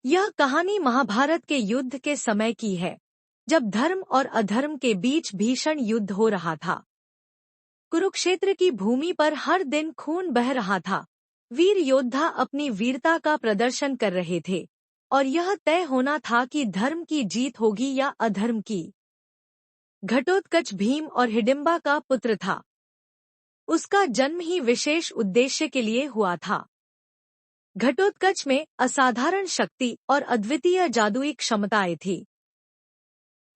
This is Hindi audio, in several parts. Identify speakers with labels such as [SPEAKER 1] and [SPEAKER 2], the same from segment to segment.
[SPEAKER 1] यह कहानी महाभारत के युद्ध के समय की है, जब धर्म और अधर्म के बीच भीषण युद्ध हो रहा था। कुरुक्षेत्र की भूमि पर हर दिन खून बह रहा था। वीर योद्धा अपनी वीरता का प्रदर्शन कर रहे थे और यह तय होना था कि धर्म की जीत होगी या अधर्म की। घटोत्कच भीम और हिडिंबा का पुत्र था। उसका जन्म ही विशेष उद्देश्य के लिए हुआ था। घटोत्कच में असाधारण शक्ति और अद्वितीय जादुई क्षमताएं थी।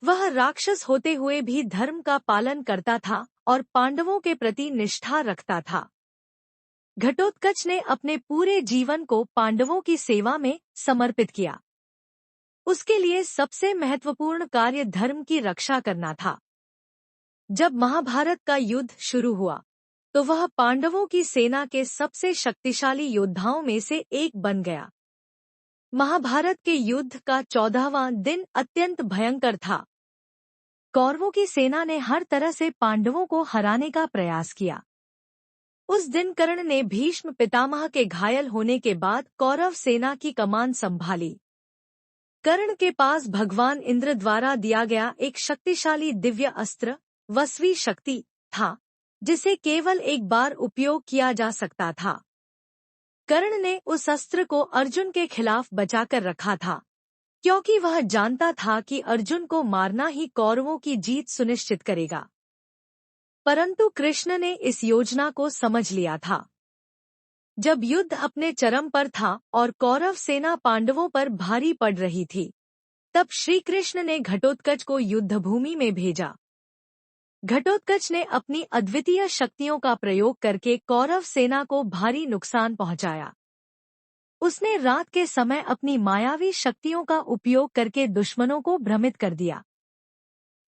[SPEAKER 1] वह राक्षस होते हुए भी धर्म का पालन करता था और पांडवों के प्रति निष्ठा रखता था। घटोत्कच ने अपने पूरे जीवन को पांडवों की सेवा में समर्पित किया। उसके लिए सबसे महत्वपूर्ण कार्य धर्म की रक्षा करना था। जब महाभारत का युद्ध शुरू हुआ, तो वह पांडवों की सेना के सबसे शक्तिशाली योद्धाओं में से एक बन गया। महाभारत के युद्ध का 14वां दिन अत्यंत भयंकर था। कौरवों की सेना ने हर तरह से पांडवों को हराने का प्रयास किया। उस दिन कर्ण ने भीष्म पितामह के घायल होने के बाद कौरव सेना की कमान संभाली। कर्ण के पास भगवान इंद्र द्वारा दिया गया एक शक्तिशाली दिव्य अस्त्र वस्वी शक्ति था, जिसे केवल एक बार उपयोग किया जा सकता था। कर्ण ने उस अस्त्र को अर्जुन के खिलाफ बचाकर रखा था, क्योंकि वह जानता था कि अर्जुन को मारना ही कौरवों की जीत सुनिश्चित करेगा। परंतु कृष्ण ने इस योजना को समझ लिया था। जब युद्ध अपने चरम पर था और कौरव सेना पांडवों पर भारी पड़ रही थी, तब श्री कृष्ण ने घटोत्कच को युद्धभूमि में भेजा। घटोत्कच ने अपनी अद्वितीय शक्तियों का प्रयोग करके कौरव सेना को भारी नुकसान पहुंचाया। उसने रात के समय अपनी मायावी शक्तियों का उपयोग करके दुश्मनों को भ्रमित कर दिया।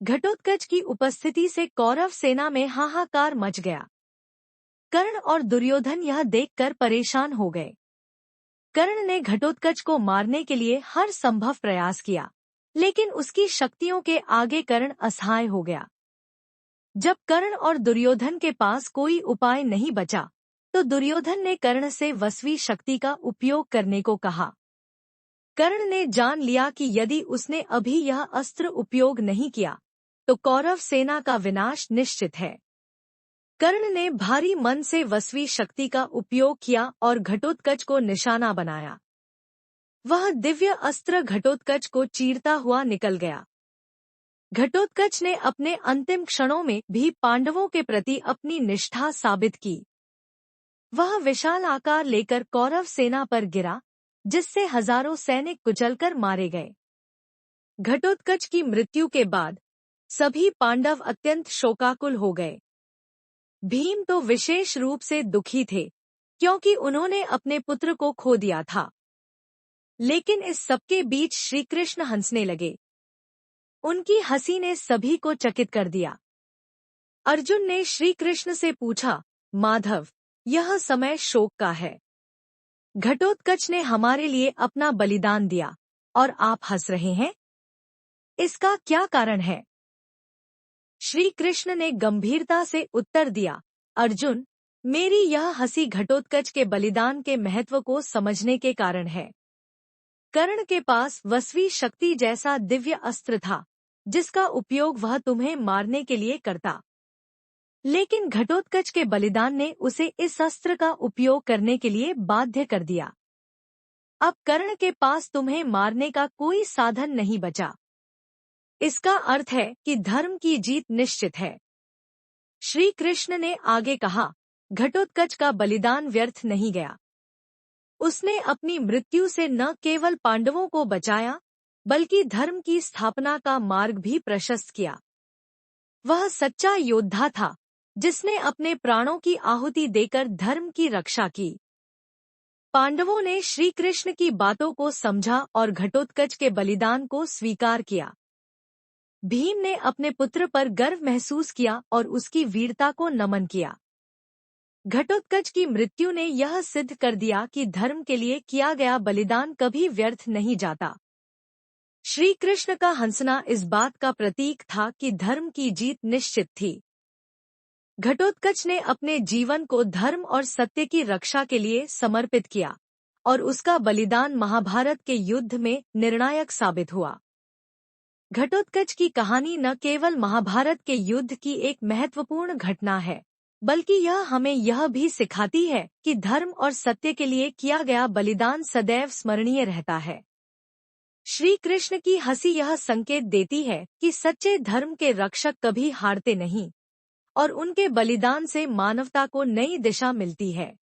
[SPEAKER 1] घटोत्कच की उपस्थिति से कौरव सेना में हाहाकार मच गया। कर्ण और दुर्योधन यह देखकर परेशान हो गए। कर्ण ने घटोत्कच को मारने के लिए हर संभव प्रयास किया, लेकिन उसकी शक्तियों के आगे कर्ण असहाय हो गया। जब कर्ण और दुर्योधन के पास कोई उपाय नहीं बचा, तो दुर्योधन ने कर्ण से वस्वी शक्ति का उपयोग करने को कहा। कर्ण ने जान लिया कि यदि उसने अभी यह अस्त्र उपयोग नहीं किया, तो कौरव सेना का विनाश निश्चित है। कर्ण ने भारी मन से वस्वी शक्ति का उपयोग किया और घटोत्कच को निशाना बनाया। वह दिव्य अस्त्र घटोत्कच को चीरता हुआ निकल गया। घटोत्कच ने अपने अंतिम क्षणों में भी पांडवों के प्रति अपनी निष्ठा साबित की। वह विशाल आकार लेकर कौरव सेना पर गिरा, जिससे हजारों सैनिक कुचलकर मारे गए। घटोत्कच की मृत्यु के बाद सभी पांडव अत्यंत शोकाकुल हो गए। भीम तो विशेष रूप से दुखी थे, क्योंकि उन्होंने अपने पुत्र को खो दिया था। लेकिन इस सबके बीच श्री कृष्ण हंसने लगे। उनकी हंसी ने सभी को चकित कर दिया। अर्जुन ने श्री कृष्ण से पूछा, माधव, यह समय शोक का है। घटोत्कच ने हमारे लिए अपना बलिदान दिया और आप हंस रहे हैं। इसका क्या कारण है? श्री कृष्ण ने गंभीरता से उत्तर दिया, अर्जुन, मेरी यह हंसी घटोत्कच के बलिदान के महत्व को समझने के कारण है। कर्ण के पास वस्वी शक्ति जैसा दिव्य अस्त्र था, जिसका उपयोग वह तुम्हें मारने के लिए करता। लेकिन घटोत्कच के बलिदान ने उसे इस अस्त्र का उपयोग करने के लिए बाध्य कर दिया। अब कर्ण के पास तुम्हें मारने का कोई साधन नहीं बचा। इसका अर्थ है कि धर्म की जीत निश्चित है। श्री कृष्ण ने आगे कहा, घटोत्कच का बलिदान व्यर्थ नहीं गया। उसने अपनी मृत्यु से न केवल पांडवों को बचाया, बल्कि धर्म की स्थापना का मार्ग भी प्रशस्त किया। वह सच्चा योद्धा था, जिसने अपने प्राणों की आहुति देकर धर्म की रक्षा की। पांडवों ने श्री कृष्ण की बातों को समझा और घटोत्कच के बलिदान को स्वीकार किया। भीम ने अपने पुत्र पर गर्व महसूस किया और उसकी वीरता को नमन किया। घटोत्कच की मृत्यु ने यह सिद्ध कर दिया कि धर्म के लिए किया गया बलिदान कभी व्यर्थ नहीं जाता। श्री कृष्ण का हंसना इस बात का प्रतीक था कि धर्म की जीत निश्चित थी। घटोत्कच ने अपने जीवन को धर्म और सत्य की रक्षा के लिए समर्पित किया और उसका बलिदान महाभारत के युद्ध में निर्णायक साबित हुआ। घटोत्कच की कहानी न केवल महाभारत के युद्ध की एक महत्वपूर्ण घटना है, बल्कि यह हमें यह भी सिखाती है कि धर्म और सत्य के लिए किया गया बलिदान सदैव स्मरणीय रहता है। श्री कृष्ण की हंसी यह संकेत देती है कि सच्चे धर्म के रक्षक कभी हारते नहीं और उनके बलिदान से मानवता को नई दिशा मिलती है।